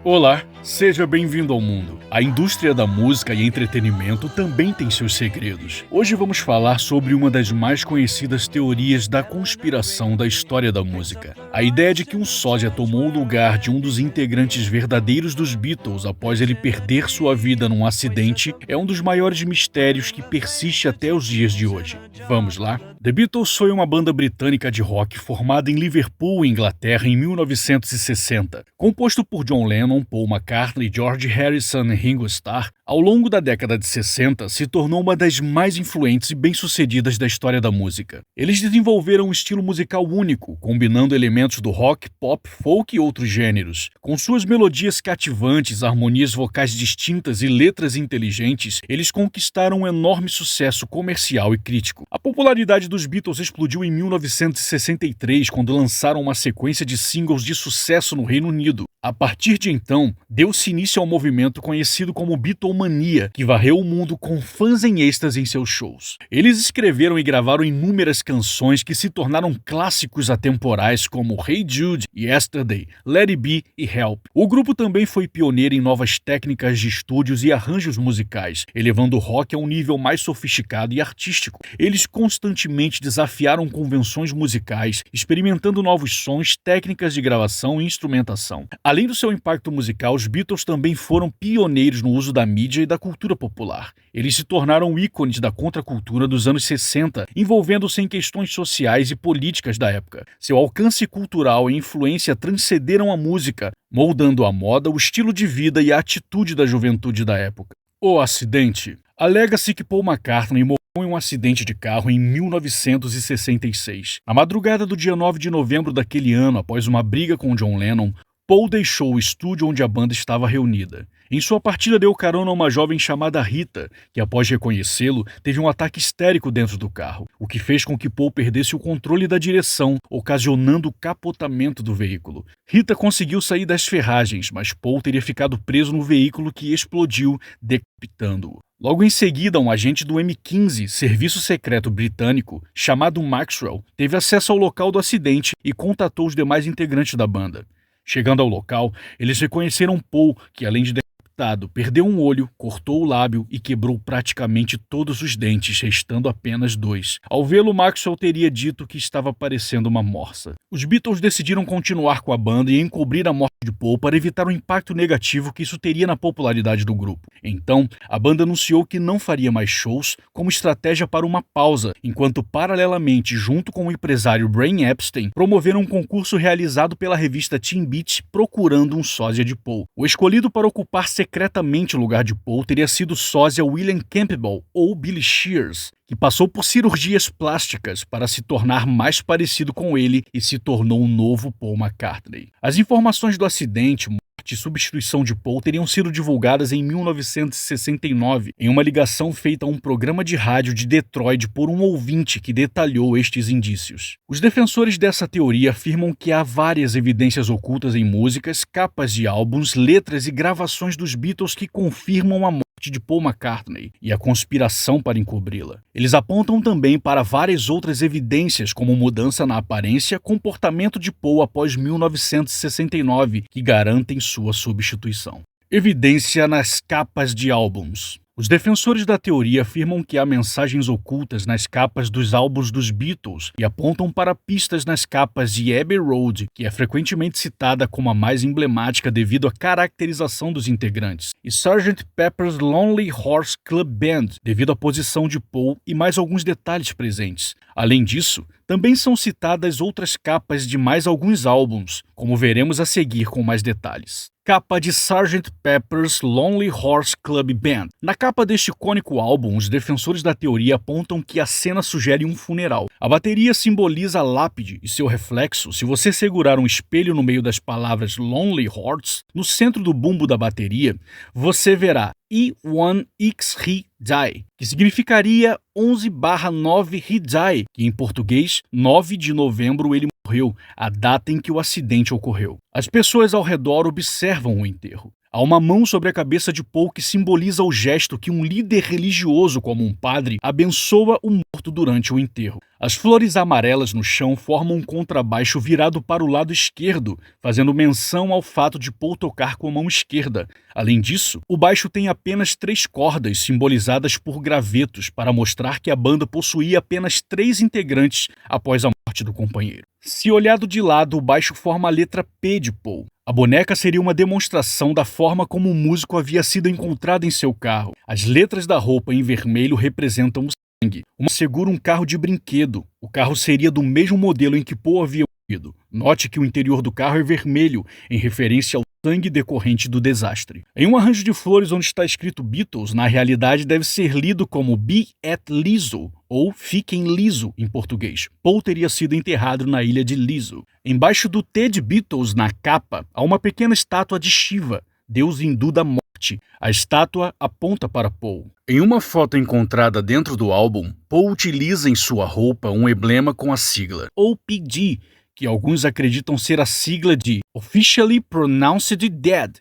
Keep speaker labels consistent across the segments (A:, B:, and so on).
A: Olá, seja bem-vindo ao mundo. A indústria da música e entretenimento também tem seus segredos. Hoje vamos falar sobre uma das mais conhecidas teorias da conspiração da história da música. A ideia de que um sósia tomou o lugar de um dos integrantes verdadeiros dos Beatles após ele perder sua vida num acidente é um dos maiores mistérios que persiste até os dias de hoje. Vamos lá? The Beatles foi uma banda britânica de rock formada em Liverpool, Inglaterra, em 1960. Composto por John Lennon, Paul McCartney, George Harrison e Ringo Starr, ao longo da década de 60 se tornou uma das mais influentes e bem-sucedidas da história da música. Eles desenvolveram um estilo musical único, combinando elementos do rock, pop, folk e outros gêneros. Com suas melodias cativantes, harmonias vocais distintas e letras inteligentes, eles conquistaram um enorme sucesso comercial e crítico. A popularidade dos Beatles explodiu em 1963, quando lançaram uma sequência de singles de sucesso no Reino Unido. A partir de então, deu-se início ao movimento conhecido como Beatlemania, que varreu o mundo com fãs em êxtase em seus shows. Eles escreveram e gravaram inúmeras canções que se tornaram clássicos atemporais como Hey Jude, Yesterday, Let It Be e Help. O grupo também foi pioneiro em novas técnicas de estúdios e arranjos musicais, elevando o rock a um nível mais sofisticado e artístico. Eles constantemente desafiaram convenções musicais, experimentando novos sons, técnicas de gravação e instrumentação. Além do seu impacto musical, os Beatles também foram pioneiros no uso da mídia e da cultura popular. Eles se tornaram ícones da contracultura dos anos 60, envolvendo-se em questões sociais e políticas da época. Seu alcance cultural e influência transcenderam a música, moldando a moda, o estilo de vida e a atitude da juventude da época. O acidente. Alega-se que Paul McCartney morreu em um acidente de carro em 1966. Na madrugada do dia 9 de novembro daquele ano, após uma briga com John Lennon, Paul deixou o estúdio onde a banda estava reunida. Em sua partida deu carona a uma jovem chamada Rita, que após reconhecê-lo, teve um ataque histérico dentro do carro, o que fez com que Paul perdesse o controle da direção, ocasionando o capotamento do veículo. Rita conseguiu sair das ferragens, mas Paul teria ficado preso no veículo que explodiu, decapitando-o. Logo em seguida, um agente do M15, serviço secreto britânico, chamado Maxwell, teve acesso ao local do acidente e contatou os demais integrantes da banda. Chegando ao local, eles reconheceram Paul, que além de decapitado, perdeu um olho, cortou o lábio e quebrou praticamente todos os dentes, restando apenas 2. Ao vê-lo, Maxwell teria dito que estava parecendo uma morsa. Os Beatles decidiram continuar com a banda e encobrir a morte de Paul para evitar o impacto negativo que isso teria na popularidade do grupo. Então, a banda anunciou que não faria mais shows como estratégia para uma pausa, enquanto paralelamente, junto com o empresário Brian Epstein, promoveram um concurso realizado pela revista Teen Beat procurando um sósia de Paul. O escolhido para ocupar secretamente o lugar de Paul teria sido o sósia William Campbell, ou Billy Shears, que passou por cirurgias plásticas para se tornar mais parecido com ele e se tornou um novo Paul McCartney. As informações do acidente, morte e substituição de Paul teriam sido divulgadas em 1969 em uma ligação feita a um programa de rádio de Detroit por um ouvinte que detalhou estes indícios. Os defensores dessa teoria afirmam que há várias evidências ocultas em músicas, capas de álbuns, letras e gravações dos Beatles que confirmam a morte de Paul McCartney e a conspiração para encobri-la. Eles apontam também para várias outras evidências, como mudança na aparência, comportamento de Paul após 1969, que garantem sua substituição. Evidência nas capas de álbuns. Os defensores da teoria afirmam que há mensagens ocultas nas capas dos álbuns dos Beatles e apontam para pistas nas capas de Abbey Road, que é frequentemente citada como a mais emblemática devido à caracterização dos integrantes, e Sgt. Pepper's Lonely Hearts Club Band, devido à posição de Paul e mais alguns detalhes presentes. Além disso, também são citadas outras capas de mais alguns álbuns, como veremos a seguir com mais detalhes. Capa de Sgt. Pepper's Lonely Hearts Club Band. Na capa deste icônico álbum, os defensores da teoria apontam que a cena sugere um funeral. A bateria simboliza a lápide e seu reflexo. Se você segurar um espelho no meio das palavras Lonely Hearts, no centro do bumbo da bateria, você verá E1X He Die, que significaria 11/9 He Die, que em português, 9 de novembro ele morreu, a data em que o acidente ocorreu. As pessoas ao redor observam o enterro. Há uma mão sobre a cabeça de Paul que simboliza o gesto que um líder religioso, como um padre, abençoa o morto durante o enterro. As flores amarelas no chão formam um contrabaixo virado para o lado esquerdo, fazendo menção ao fato de Paul tocar com a mão esquerda. Além disso, o baixo tem apenas 3 cordas, simbolizadas por gravetos, para mostrar que a banda possuía apenas 3 integrantes após a morte do companheiro. Se olhado de lado, o baixo forma a letra P de Paul. A boneca seria uma demonstração da forma como o músico havia sido encontrado em seu carro. As letras da roupa em vermelho representam o sangue. Uma segura um carro de brinquedo. O carro seria do mesmo modelo em que Paul havia morrido. Note que o interior do carro é vermelho, em referência ao sangue decorrente do desastre. Em um arranjo de flores onde está escrito Beatles, na realidade deve ser lido como Be at Liso, ou Fiquem Liso em português. Paul teria sido enterrado na ilha de Liso. Embaixo do T de Beatles, na capa, há uma pequena estátua de Shiva, deus hindu da morte. A estátua aponta para Paul. Em uma foto encontrada dentro do álbum, Paul utiliza em sua roupa um emblema com a sigla OPD, que alguns acreditam ser a sigla de Officially Pronounced Dead,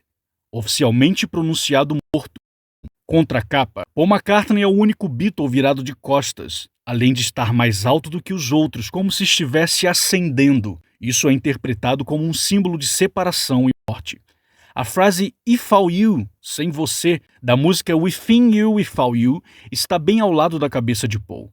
A: oficialmente pronunciado morto. Contra a capa, Paul McCartney é o único Beatle virado de costas, além de estar mais alto do que os outros, como se estivesse ascendendo. Isso é interpretado como um símbolo de separação e morte. A frase Without You, sem você, da música Within You, Without You, está bem ao lado da cabeça de Paul.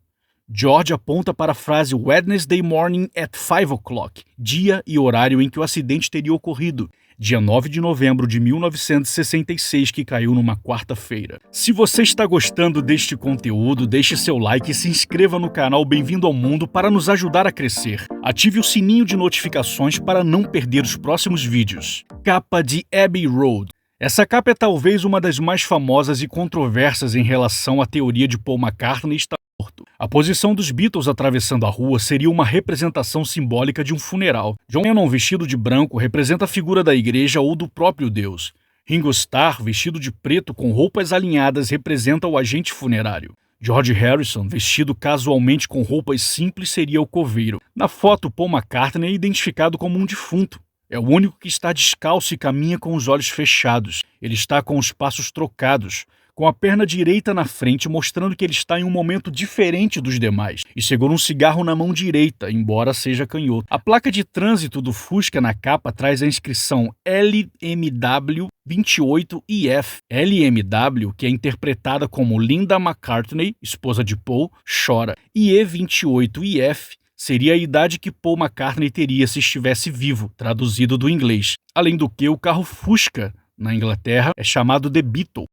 A: George aponta para a frase Wednesday morning at 5 o'clock, dia e horário em que o acidente teria ocorrido, dia 9 de novembro de 1966, que caiu numa quarta-feira. Se você está gostando deste conteúdo, deixe seu like e se inscreva no canal Bem-vindo ao Mundo para nos ajudar a crescer. Ative o sininho de notificações para não perder os próximos vídeos. Capa de Abbey Road. Essa capa é talvez uma das mais famosas e controversas em relação à teoria de Paul McCartney estar morto. A posição dos Beatles atravessando a rua seria uma representação simbólica de um funeral. John Lennon, vestido de branco, representa a figura da igreja ou do próprio Deus. Ringo Starr, vestido de preto com roupas alinhadas, representa o agente funerário. George Harrison, vestido casualmente com roupas simples, seria o coveiro. Na foto, Paul McCartney é identificado como um defunto. É o único que está descalço e caminha com os olhos fechados. Ele está com os passos trocados, com a perna direita na frente, mostrando que ele está em um momento diferente dos demais, e segura um cigarro na mão direita, embora seja canhoto. A placa de trânsito do Fusca na capa traz a inscrição LMW 28IF. LMW, que é interpretada como Linda McCartney, esposa de Paul, chora, e E28IF seria a idade que Paul McCartney teria se estivesse vivo, traduzido do inglês. Além do que, o carro Fusca, na Inglaterra, é chamado The Beetle.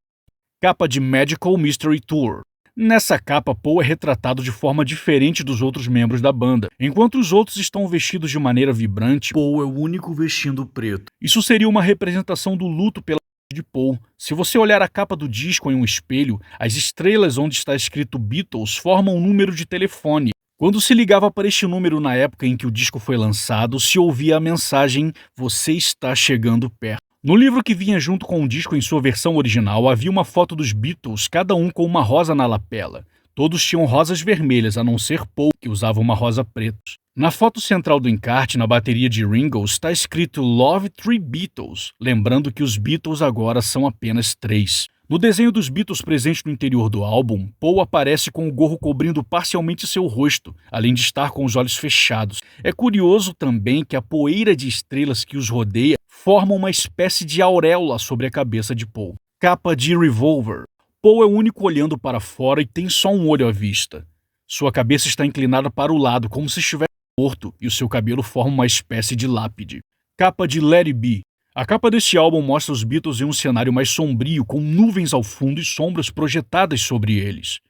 A: Capa de Magical Mystery Tour. Nessa capa, Paul é retratado de forma diferente dos outros membros da banda. Enquanto os outros estão vestidos de maneira vibrante, Paul é o único vestindo preto. Isso seria uma representação do luto pela morte de Paul. Se você olhar a capa do disco em um espelho, as estrelas onde está escrito Beatles formam um número de telefone. Quando se ligava para este número na época em que o disco foi lançado, se ouvia a mensagem "Você está chegando perto". No livro que vinha junto com o disco em sua versão original, havia uma foto dos Beatles, cada um com uma rosa na lapela. Todos tinham rosas vermelhas, a não ser Paul, que usava uma rosa preta. Na foto central do encarte, na bateria de Ringo, está escrito Love 3 Beatles, lembrando que os Beatles agora são apenas 3. No desenho dos Beatles presente no interior do álbum, Paul aparece com o gorro cobrindo parcialmente seu rosto, além de estar com os olhos fechados. É curioso também que a poeira de estrelas que os rodeia forma uma espécie de auréola sobre a cabeça de Paul. Capa de Revolver. Paul é o único olhando para fora e tem só um olho à vista. Sua cabeça está inclinada para o lado, como se estivesse morto, e o seu cabelo forma uma espécie de lápide. Capa de Let It Be. A capa deste álbum mostra os Beatles em um cenário mais sombrio, com nuvens ao fundo e sombras projetadas sobre eles.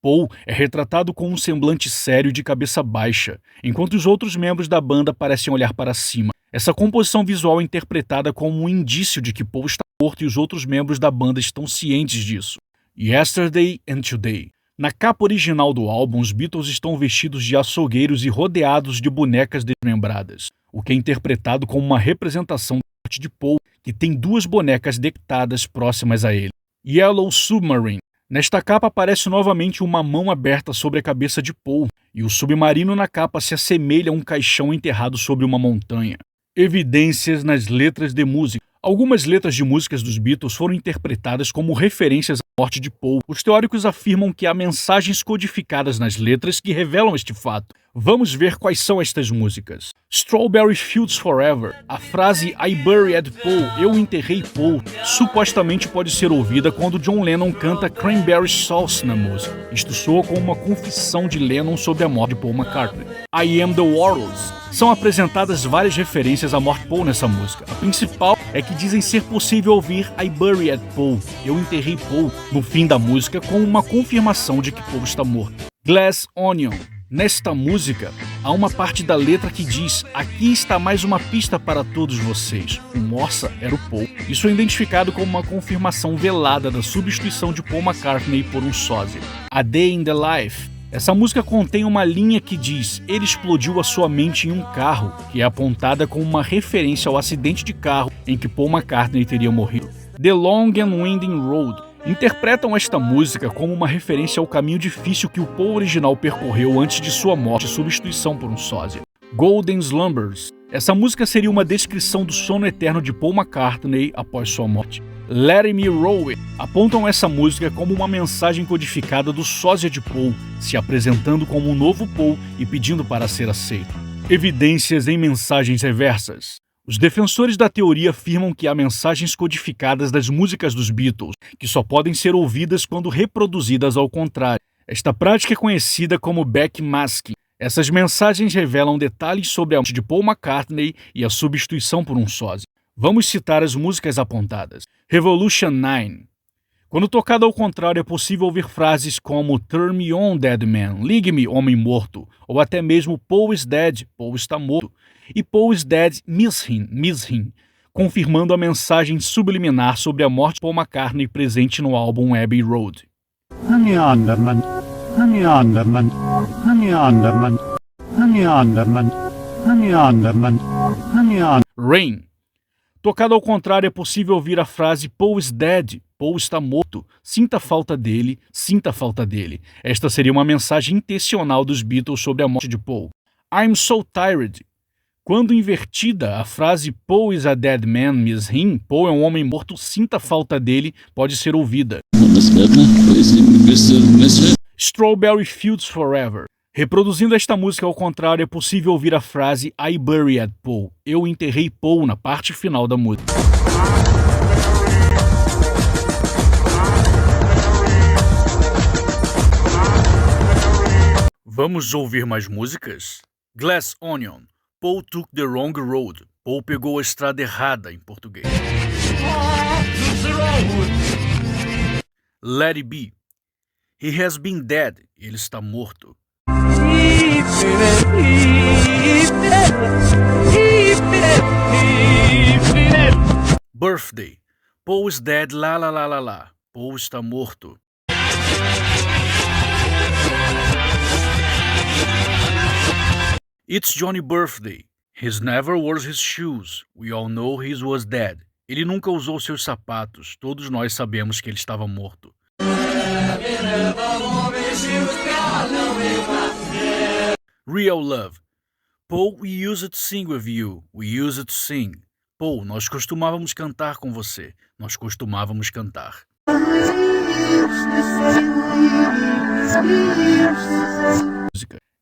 A: Paul é retratado com um semblante sério e de cabeça baixa, enquanto os outros membros da banda parecem olhar para cima. Essa composição visual é interpretada como um indício de que Paul está morto e os outros membros da banda estão cientes disso. Yesterday and Today. Na capa original do álbum, os Beatles estão vestidos de açougueiros e rodeados de bonecas desmembradas, o que é interpretado como uma representação de Paul, que tem 2 bonecas deitadas próximas a ele. Yellow Submarine. Nesta capa aparece novamente uma mão aberta sobre a cabeça de Paul, e o submarino na capa se assemelha a um caixão enterrado sobre uma montanha. Evidências nas letras de música. Algumas letras de músicas dos Beatles foram interpretadas como referências à morte de Paul. Os teóricos afirmam que há mensagens codificadas nas letras que revelam este fato. Vamos ver quais são estas músicas. Strawberry Fields Forever. A frase I buried Paul, eu enterrei Paul, supostamente pode ser ouvida quando John Lennon canta Cranberry Sauce na música. Isto soa como uma confissão de Lennon sobre a morte de Paul McCartney. I Am The Walrus. São apresentadas várias referências à morte de Paul nessa música. A principal é que dizem ser possível ouvir I buried Paul, eu enterrei Paul, no fim da música como uma confirmação de que Paul está morto. Glass Onion. Nesta música, há uma parte da letra que diz: aqui está mais uma pista para todos vocês. O Morsa era o Paul. Isso é identificado como uma confirmação velada da substituição de Paul McCartney por um sósia. A Day in the Life. Essa música contém uma linha que diz: ele explodiu a sua mente em um carro, que é apontada como uma referência ao acidente de carro em que Paul McCartney teria morrido. The Long and Winding Road. Interpretam esta música como uma referência ao caminho difícil que o Paul original percorreu antes de sua morte e substituição por um sósia. Golden Slumbers. Essa música seria uma descrição do sono eterno de Paul McCartney após sua morte. Let Me Roll It. Apontam essa música como uma mensagem codificada do sósia de Paul, se apresentando como um novo Paul e pedindo para ser aceito. Evidências em mensagens reversas. Os defensores da teoria afirmam que há mensagens codificadas das músicas dos Beatles, que só podem ser ouvidas quando reproduzidas ao contrário. Esta prática é conhecida como backmasking. Essas mensagens revelam detalhes sobre a morte de Paul McCartney e a substituição por um sósia. Vamos citar as músicas apontadas. Revolution 9. Quando tocada ao contrário, é possível ouvir frases como Turn me on, dead man, ligue-me, homem morto, ou até mesmo Paul is dead, Paul está morto, e Paul is dead, miss him, confirmando a mensagem subliminar sobre a morte de Paul McCartney presente no álbum Abbey Road. Rain. Tocado ao contrário, é possível ouvir a frase Paul is dead, Paul está morto, sinta a falta dele, sinta a falta dele. Esta seria uma mensagem intencional dos Beatles sobre a morte de Paul. I'm so tired. Quando invertida, a frase Paul is a dead man, miss him, Paul é um homem morto, sinta a falta dele, pode ser ouvida. Strawberry Fields Forever. Reproduzindo esta música ao contrário, é possível ouvir a frase I buried Paul, eu enterrei Paul, na parte final da música. Vamos ouvir mais músicas? Glass Onion. Paul took the wrong road. Paul pegou a estrada errada, em português. Let It Be. He has been dead. Ele está morto. Birthday. Paul is dead, la la la la la. Paul está morto. It's Johnny's birthday. He's never wore his shoes. We all know he was dead. Ele nunca usou seus sapatos. Todos nós sabemos que ele estava morto. Real Love. Paul, we used to sing with you. We used to sing. Paul, nós costumávamos cantar com você. Nós costumávamos cantar.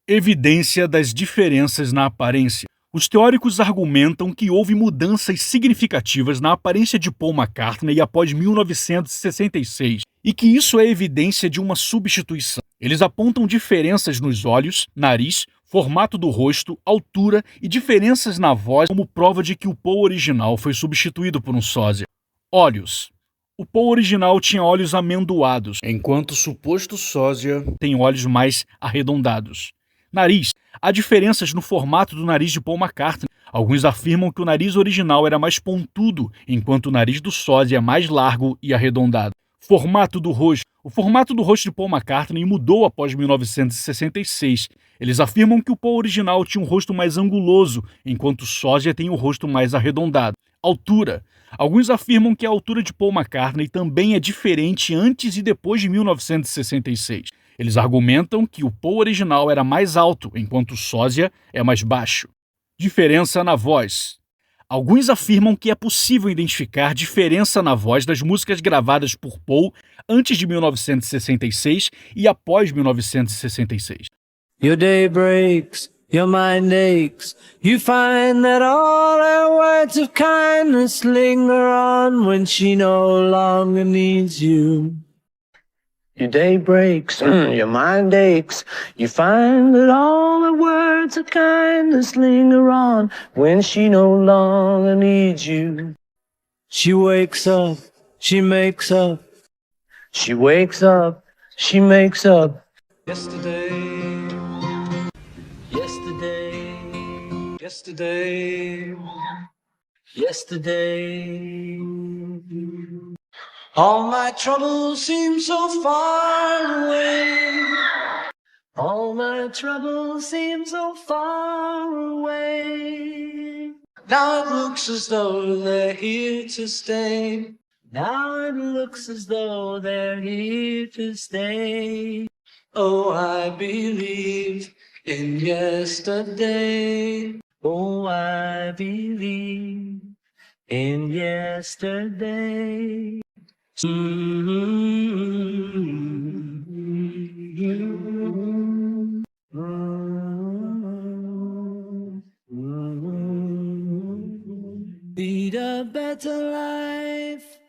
A: Evidência das diferenças na aparência. Os teóricos argumentam que houve mudanças significativas na aparência de Paul McCartney após 1966 e que isso é evidência de uma substituição. Eles apontam diferenças nos olhos, nariz, formato do rosto, altura e diferenças na voz como prova de que o Paul original foi substituído por um sósia. Olhos. O Paul original tinha olhos amendoados, enquanto o suposto sósia tem olhos mais arredondados. Nariz. Há diferenças no formato do nariz de Paul McCartney. Alguns afirmam que o nariz original era mais pontudo, enquanto o nariz do sósia é mais largo e arredondado. Formato do rosto. O formato do rosto de Paul McCartney mudou após 1966. Eles afirmam que o Paul original tinha um rosto mais anguloso, enquanto o sósia tem o rosto mais arredondado. Altura. Alguns afirmam que a altura de Paul McCartney também é diferente antes e depois de 1966. Eles argumentam que o Paul original era mais alto, enquanto o sósia é mais baixo. Diferença na voz. Alguns afirmam que é possível identificar diferença na voz das músicas gravadas por Paul antes de 1966 e após 1966.
B: Your day breaks, your mind aches. You find that all her words of kindness linger on when she no longer needs you. Your day breaks, your mind aches. You find that all her words of kindness linger on when she no longer needs you. She wakes up, she makes up. She wakes up, she makes up. Yesterday, yesterday, yesterday, yesterday. All my troubles seem so far away. All my troubles seem so far away. Now it looks as though they're here to stay. Now it looks as though they're here to stay. Oh, I believe in yesterday. Oh, I believe in yesterday. Lead a better life.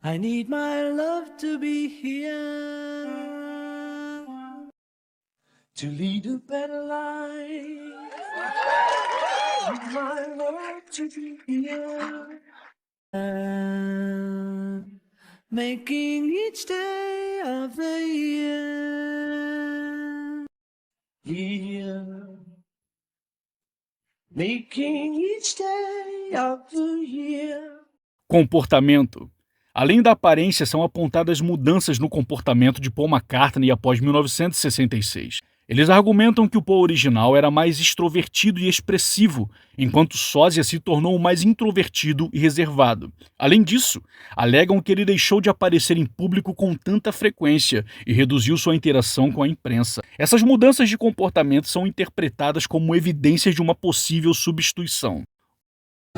B: I need my love to be here. To lead a better life. I need my love to be here. Making each day of the year. Making each day of the year.
A: Comportamento. Além da aparência, são apontadas mudanças no comportamento de Paul McCartney após 1966. Eles argumentam que o Paul original era mais extrovertido e expressivo, enquanto sósia se tornou mais introvertido e reservado. Além disso, alegam que ele deixou de aparecer em público com tanta frequência e reduziu sua interação com a imprensa. Essas mudanças de comportamento são interpretadas como evidências de uma possível substituição.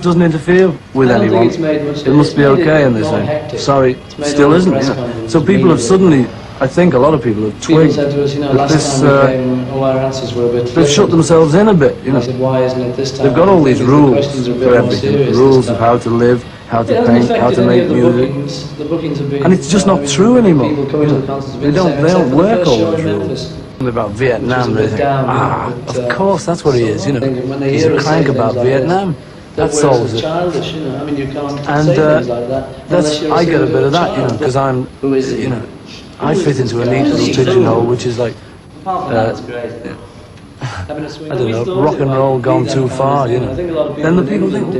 C: Doesn't interfere with anyone. It must be okay in this way. Sorry, still isn't. You know? So people have suddenly, I think a lot of people have twigged that this, they've shut themselves in a bit. You know, they've got all these rules for everything. Rules of how to live, how to paint, how to make music, and it's just not true anymore. You know, they don't work all those rules. About Vietnam, they think, of course that's what he is. You know, he's a crank about Vietnam. That solves it. And that's, I get a bit of that, you know, because I'm, you know, I fit into a neat little pigeonhole, which is like, I don't know, rock and roll gone too far, you know. Then the people think,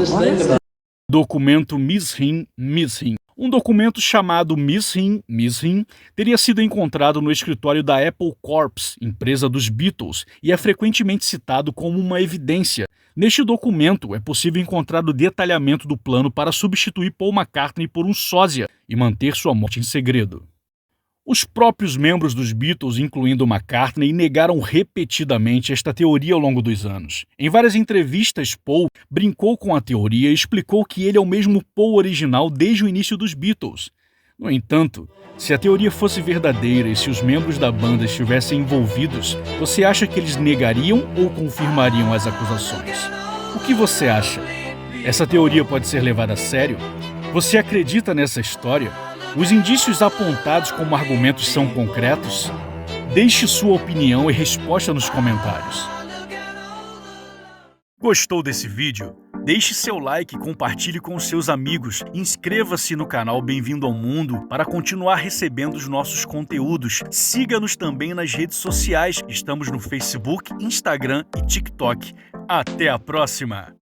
C: why is that?
A: Documento Miss Him, Miss Him. Um documento chamado Miss Him, Miss Him teria sido encontrado no escritório da Apple Corps, empresa dos Beatles, e é frequentemente citado como uma evidência. Neste documento, é possível encontrar o detalhamento do plano para substituir Paul McCartney por um sósia e manter sua morte em segredo. Os próprios membros dos Beatles, incluindo McCartney, negaram repetidamente esta teoria ao longo dos anos. Em várias entrevistas, Paul brincou com a teoria e explicou que ele é o mesmo Paul original desde o início dos Beatles. No entanto, se a teoria fosse verdadeira e se os membros da banda estivessem envolvidos, você acha que eles negariam ou confirmariam as acusações? O que você acha? Essa teoria pode ser levada a sério? Você acredita nessa história? Os indícios apontados como argumentos são concretos? Deixe sua opinião e resposta nos comentários. Gostou desse vídeo? Deixe seu like e compartilhe com seus amigos. Inscreva-se no canal Bem-vindo ao Mundo para continuar recebendo os nossos conteúdos. Siga-nos também nas redes sociais. Estamos no Facebook, Instagram e TikTok. Até a próxima!